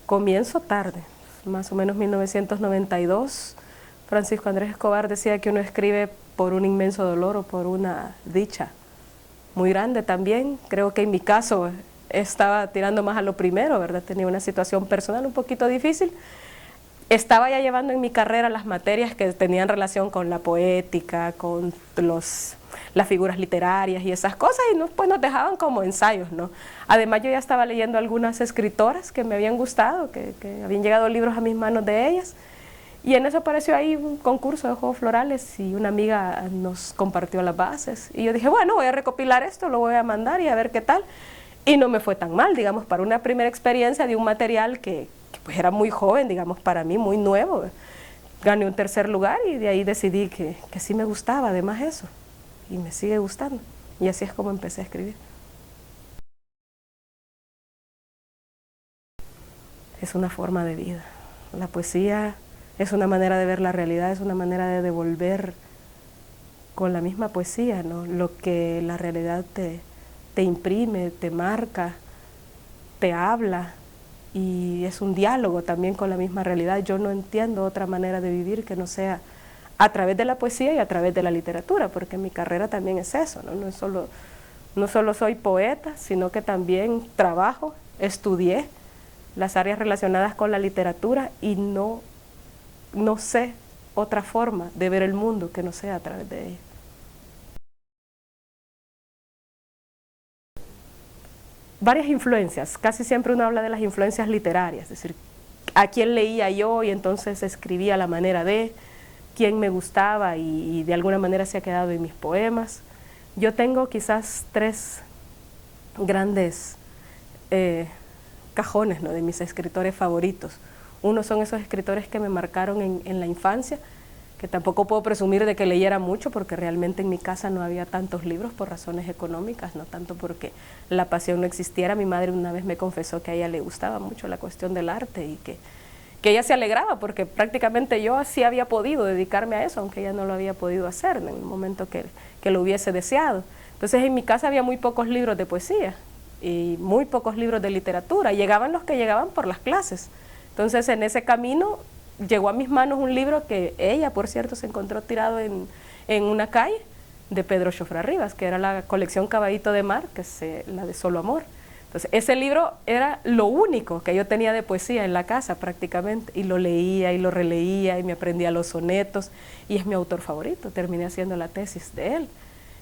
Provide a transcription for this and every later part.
Comienzo tarde, más o menos 1992. Francisco Andrés Escobar decía que uno escribe por un inmenso dolor o por una dicha muy grande también. Creo que en mi caso estaba tirando más a lo primero, ¿verdad? Tenía una situación personal un poquito difícil. Estaba ya llevando en mi carrera las materias que tenían relación con la poética, con las figuras literarias y esas cosas, y no, pues nos dejaban como ensayos, ¿no? Además yo ya estaba leyendo algunas escritoras que me habían gustado, que habían llegado libros a mis manos de ellas, y en eso apareció ahí un concurso de juegos florales y una amiga nos compartió las bases, y yo dije, bueno, voy a recopilar esto, lo voy a mandar y a ver qué tal, y no me fue tan mal, digamos, para una primera experiencia de un material que pues era muy joven, digamos, para mí, muy nuevo. Gané un tercer lugar y de ahí decidí que sí me gustaba, además eso, y me sigue gustando. Y así es como empecé a escribir. Es una forma de vida. La poesía es una manera de ver la realidad, es una manera de devolver con la misma poesía, ¿no? Lo que la realidad te imprime, te marca, te habla, y es un diálogo también con la misma realidad. Yo no entiendo otra manera de vivir que no sea a través de la poesía y a través de la literatura, porque mi carrera también es eso, ¿no? No solo soy poeta, sino que también trabajo, estudié las áreas relacionadas con la literatura y no sé otra forma de ver el mundo que no sea a través de ella. Varias influencias, casi siempre uno habla de las influencias literarias, es decir, a quién leía yo y entonces escribía a la manera de, quién me gustaba y de alguna manera se ha quedado en mis poemas. Yo tengo quizás tres grandes cajones, ¿no?, de mis escritores favoritos. Uno son esos escritores que me marcaron en la infancia, que tampoco puedo presumir de que leyera mucho porque realmente en mi casa no había tantos libros por razones económicas, no tanto porque la pasión no existiera. Mi madre una vez me confesó que a ella le gustaba mucho la cuestión del arte y que ella se alegraba porque prácticamente yo así había podido dedicarme a eso, aunque ella no lo había podido hacer en el momento que lo hubiese deseado. Entonces en mi casa había muy pocos libros de poesía y muy pocos libros de literatura. Llegaban los que llegaban por las clases. Entonces en ese camino llegó a mis manos un libro que ella, por cierto, se encontró tirado en una calle, de Pedro Xofra Rivas, que era la colección Caballito de Mar, que es la de Solo Amor. Entonces ese libro era lo único que yo tenía de poesía en la casa prácticamente, y lo leía y lo releía y me aprendía los sonetos, y es mi autor favorito, terminé haciendo la tesis de él.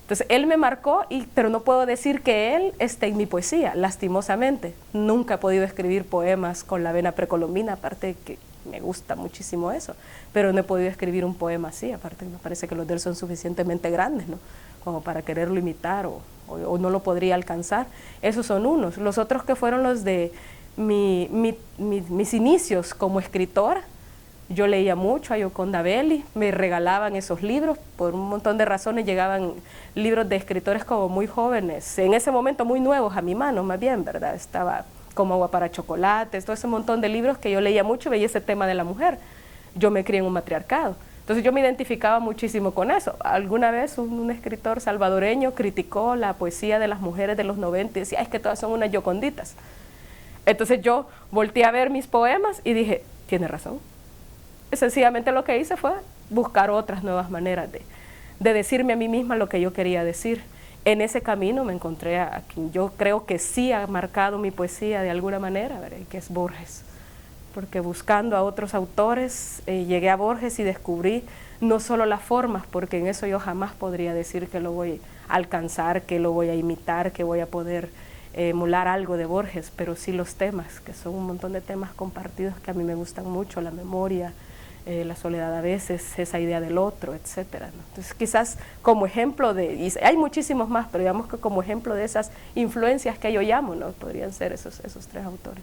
Entonces él me marcó, pero no puedo decir que él esté en mi poesía, lastimosamente. Nunca he podido escribir poemas con la vena precolombina, aparte de que me gusta muchísimo eso, pero no he podido escribir un poema así, aparte me parece que los de él son suficientemente grandes, ¿no?, como para quererlo imitar o no lo podría alcanzar. Esos son unos. Los otros que fueron los de mis inicios como escritora, yo leía mucho a Yoconda Belli, me regalaban esos libros, por un montón de razones llegaban libros de escritores como muy jóvenes, en ese momento muy nuevos a mi mano, más bien, ¿verdad? Estaba Como Agua para Chocolates, todo ese montón de libros que yo leía mucho y veía ese tema de la mujer. Yo me crié en un matriarcado, entonces yo me identificaba muchísimo con eso. Alguna vez un escritor salvadoreño criticó la poesía de las mujeres de los 90 y decía, es que todas son unas yoconditas. Entonces yo volteé a ver mis poemas y dije, tiene razón. Y sencillamente lo que hice fue buscar otras nuevas maneras de decirme a mí misma lo que yo quería decir. En ese camino me encontré a quien yo creo que sí ha marcado mi poesía de alguna manera, ¿verdad?, que es Borges. Porque buscando a otros autores llegué a Borges y descubrí no solo las formas, porque en eso yo jamás podría decir que lo voy a alcanzar, que lo voy a imitar, que voy a poder emular algo de Borges, pero sí los temas, que son un montón de temas compartidos que a mí me gustan mucho, la memoria, la soledad a veces, esa idea del otro, etcétera, ¿no? Entonces quizás como ejemplo y hay muchísimos más, pero digamos que como ejemplo de esas influencias que yo llamo, ¿no?, podrían ser esos tres autores.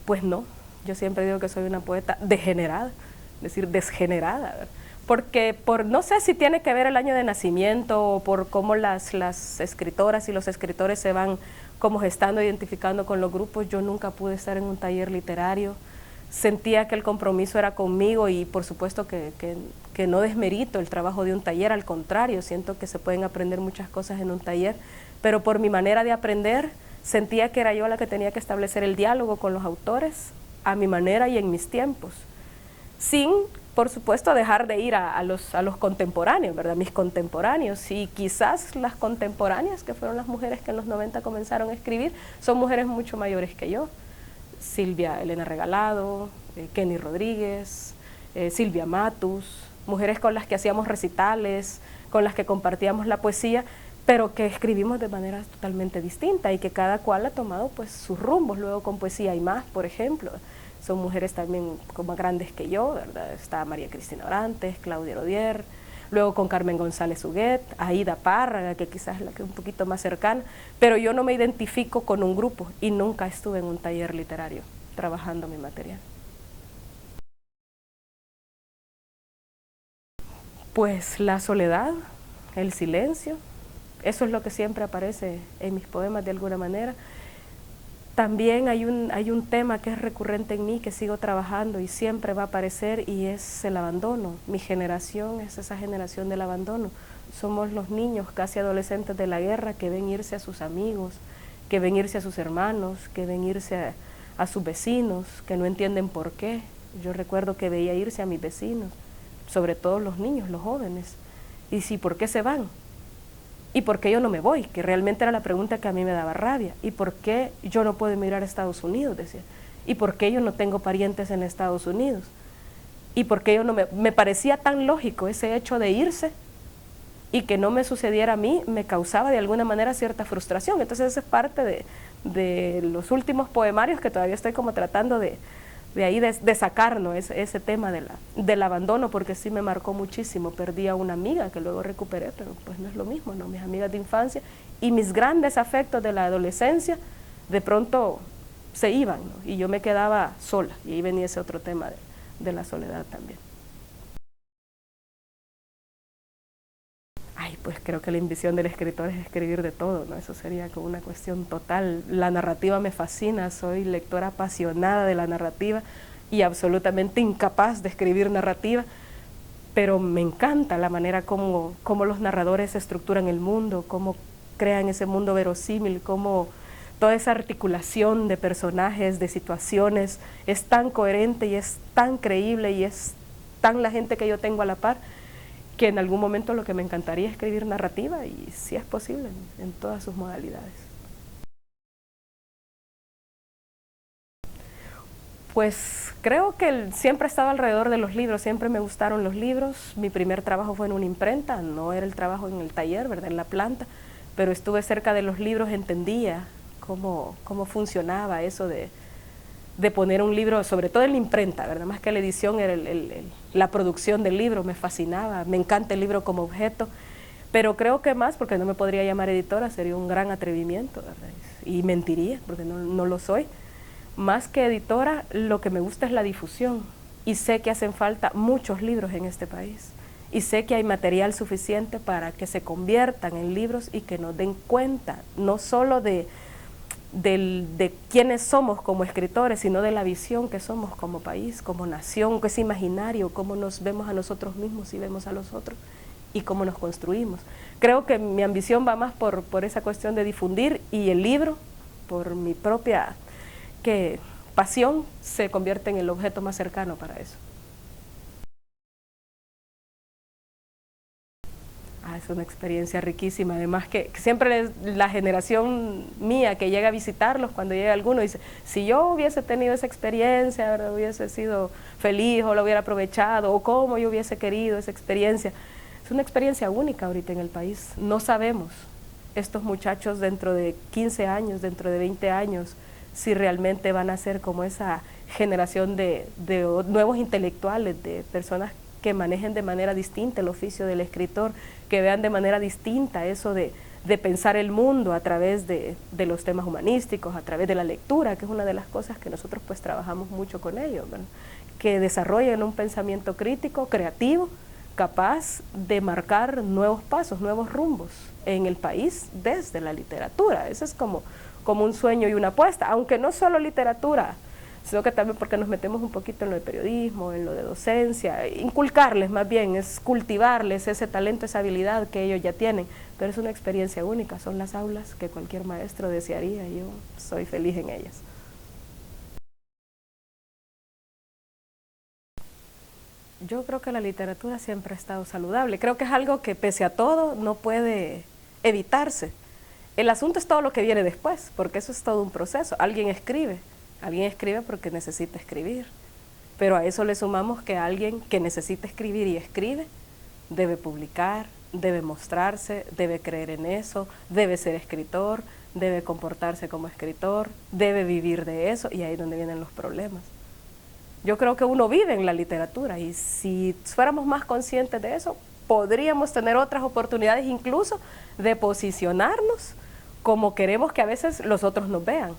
Pues no, yo siempre digo que soy una poeta degenerada, es decir, desgenerada, ¿verdad? Porque no sé si tiene que ver el año de nacimiento o por cómo las escritoras y los escritores se van como gestando, identificando con los grupos. Yo nunca pude estar en un taller literario, sentía que el compromiso era conmigo y por supuesto que no desmerito el trabajo de un taller, al contrario, siento que se pueden aprender muchas cosas en un taller, pero por mi manera de aprender Sentía que era yo la que tenía que establecer el diálogo con los autores a mi manera y en mis tiempos, sin, por supuesto, dejar de ir a los contemporáneos, ¿verdad? Mis contemporáneos, y quizás las contemporáneas, que fueron las mujeres que en los 90 comenzaron a escribir, son mujeres mucho mayores que yo. Silvia Elena Regalado, Kenny Rodríguez, Silvia Matus, mujeres con las que hacíamos recitales, con las que compartíamos la poesía, pero que escribimos de manera totalmente distinta y que cada cual ha tomado pues sus rumbos. Luego con Poesía y Más, por ejemplo, son mujeres también como grandes que yo, ¿verdad? Está María Cristina Orantes, Claudia Rodier, luego con Carmen González Huguet, Aida Párraga, que quizás es la que es un poquito más cercana, pero yo no me identifico con un grupo y nunca estuve en un taller literario trabajando mi material. Pues la soledad, el silencio, eso es lo que siempre aparece en mis poemas de alguna manera. También hay un tema que es recurrente en mí, que sigo trabajando y siempre va a aparecer, y es el abandono. Mi generación es esa generación del abandono. Somos los niños casi adolescentes de la guerra que ven irse a sus amigos, que ven irse a sus hermanos, que ven irse a sus vecinos, que no entienden por qué. Yo recuerdo que veía irse a mis vecinos, sobre todo los niños, los jóvenes, y sí, ¿por qué se van? ¿Y por qué yo no me voy? Que realmente era la pregunta que a mí me daba rabia. ¿Y por qué yo no puedo emigrar a Estados Unidos? Decía. ¿Y por qué yo no tengo parientes en Estados Unidos? ¿Y por qué yo no me parecía tan lógico ese hecho de irse y que no me sucediera a mí? Me causaba de alguna manera cierta frustración. Entonces esa es parte de los últimos poemarios que todavía estoy como tratando de sacar, ¿no? ese tema del abandono, porque sí me marcó muchísimo. Perdí a una amiga que luego recuperé, pero pues no es lo mismo, ¿no? Mis amigas de infancia y mis grandes afectos de la adolescencia de pronto se iban, ¿no? Y yo me quedaba sola, y ahí venía ese otro tema de la soledad también. Ay, pues creo que la ambición del escritor es escribir de todo, ¿no? Eso sería como una cuestión total. La narrativa me fascina, soy lectora apasionada de la narrativa y absolutamente incapaz de escribir narrativa, pero me encanta la manera como los narradores estructuran el mundo, cómo crean ese mundo verosímil, cómo toda esa articulación de personajes, de situaciones, es tan coherente y es tan creíble y es tan la gente que yo tengo a la par, que en algún momento lo que me encantaría es escribir narrativa, y si es posible, en todas sus modalidades. Pues creo que siempre he estado alrededor de los libros, siempre me gustaron los libros. Mi primer trabajo fue en una imprenta, no era el trabajo en el taller, ¿verdad?, en la planta, pero estuve cerca de los libros, entendía cómo funcionaba eso de poner un libro, sobre todo en la imprenta, ¿verdad? Más que la edición, era la producción del libro, me fascinaba, me encanta el libro como objeto, pero creo que más, porque no me podría llamar editora, sería un gran atrevimiento, ¿verdad? Y mentiría, porque no lo soy. Más que editora, lo que me gusta es la difusión, y sé que hacen falta muchos libros en este país, y sé que hay material suficiente para que se conviertan en libros y que nos den cuenta, no solo de quiénes somos como escritores, sino de la visión que somos como país, como nación, que es imaginario, cómo nos vemos a nosotros mismos y vemos a los otros, y cómo nos construimos. Creo que mi ambición va más por esa cuestión de difundir, y el libro, por mi propia pasión, se convierte en el objeto más cercano para eso. Es una experiencia riquísima, además que siempre la generación mía que llega a visitarlos, cuando llega alguno, dice, si yo hubiese tenido esa experiencia, ¿verdad?, hubiese sido feliz o lo hubiera aprovechado, o cómo yo hubiese querido esa experiencia. Es una experiencia única ahorita en el país. No sabemos estos muchachos dentro de 15 años, dentro de 20 años, si realmente van a ser como esa generación de nuevos intelectuales, de personas que manejen de manera distinta el oficio del escritor, que vean de manera distinta eso de pensar el mundo a través de los temas humanísticos, a través de la lectura, que es una de las cosas que nosotros pues trabajamos mucho con ellos, ¿verdad?, que desarrollen un pensamiento crítico, creativo, capaz de marcar nuevos pasos, nuevos rumbos en el país desde la literatura. Eso es como un sueño y una apuesta, aunque no solo literatura, sino que también porque nos metemos un poquito en lo de periodismo, en lo de docencia, inculcarles más bien, es cultivarles ese talento, esa habilidad que ellos ya tienen, pero es una experiencia única, son las aulas que cualquier maestro desearía y yo soy feliz en ellas. Yo creo que la literatura siempre ha estado saludable, creo que es algo que pese a todo no puede evitarse. El asunto es todo lo que viene después, porque eso es todo un proceso. Alguien escribe porque necesita escribir, pero a eso le sumamos que alguien que necesita escribir y escribe, debe publicar, debe mostrarse, debe creer en eso, debe ser escritor, debe comportarse como escritor, debe vivir de eso, y ahí es donde vienen los problemas. Yo creo que uno vive en la literatura y si fuéramos más conscientes de eso, podríamos tener otras oportunidades incluso de posicionarnos como queremos que a veces los otros nos vean.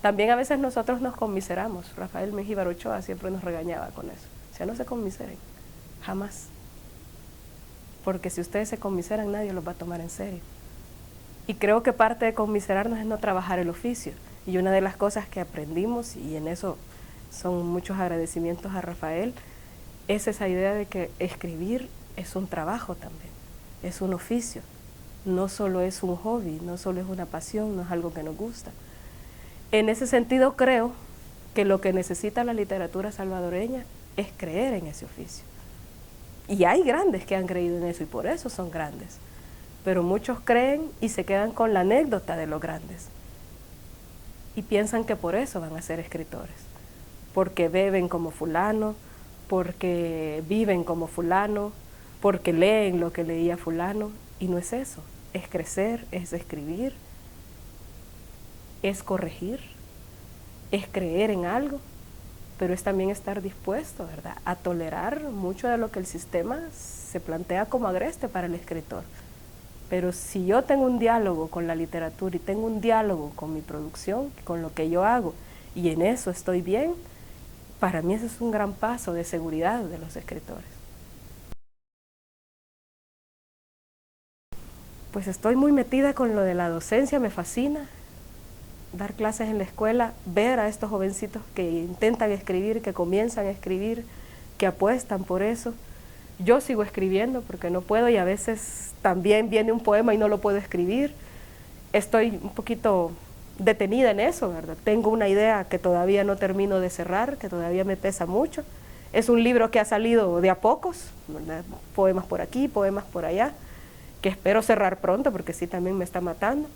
También a veces nosotros nos conmiseramos. Rafael Mengíbar Ochoa siempre nos regañaba con eso. O sea, no se conmiseren, jamás. Porque si ustedes se conmiseran, nadie los va a tomar en serio. Y creo que parte de conmiserarnos es no trabajar el oficio. Y una de las cosas que aprendimos, y en eso son muchos agradecimientos a Rafael, es esa idea de que escribir es un trabajo también, es un oficio. No solo es un hobby, no solo es una pasión, no es algo que nos gusta. En ese sentido creo que lo que necesita la literatura salvadoreña es creer en ese oficio. Y hay grandes que han creído en eso y por eso son grandes. Pero muchos creen y se quedan con la anécdota de los grandes. Y piensan que por eso van a ser escritores. Porque beben como fulano, porque viven como fulano, porque leen lo que leía fulano. Y no es eso. Es crecer, es escribir, es corregir, es creer en algo, pero es también estar dispuesto, ¿verdad?, a tolerar mucho de lo que el sistema se plantea como agreste para el escritor. Pero si yo tengo un diálogo con la literatura y tengo un diálogo con mi producción, con lo que yo hago, y en eso estoy bien, para mí ese es un gran paso de seguridad de los escritores. Pues estoy muy metida con lo de la docencia, me fascina dar clases en la escuela, ver a estos jovencitos que intentan escribir, que comienzan a escribir, que apuestan por eso. Yo sigo escribiendo porque no puedo y a veces también viene un poema y no lo puedo escribir. Estoy un poquito detenida en eso, ¿verdad? Tengo una idea que todavía no termino de cerrar, que todavía me pesa mucho. Es un libro que ha salido de a pocos, ¿verdad? Poemas por aquí, poemas por allá, que espero cerrar pronto porque sí también me está matando.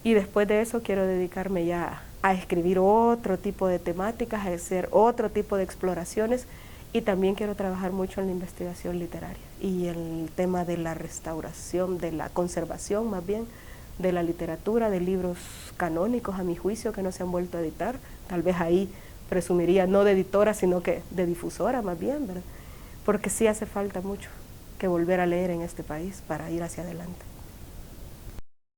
Y después de eso quiero dedicarme ya a escribir otro tipo de temáticas, a hacer otro tipo de exploraciones y también quiero trabajar mucho en la investigación literaria y el tema de la restauración, de la conservación más bien, de la literatura, de libros canónicos a mi juicio que no se han vuelto a editar. Tal vez ahí presumiría no de editora sino que de difusora más bien, ¿verdad? Porque sí hace falta mucho que volver a leer en este país para ir hacia adelante.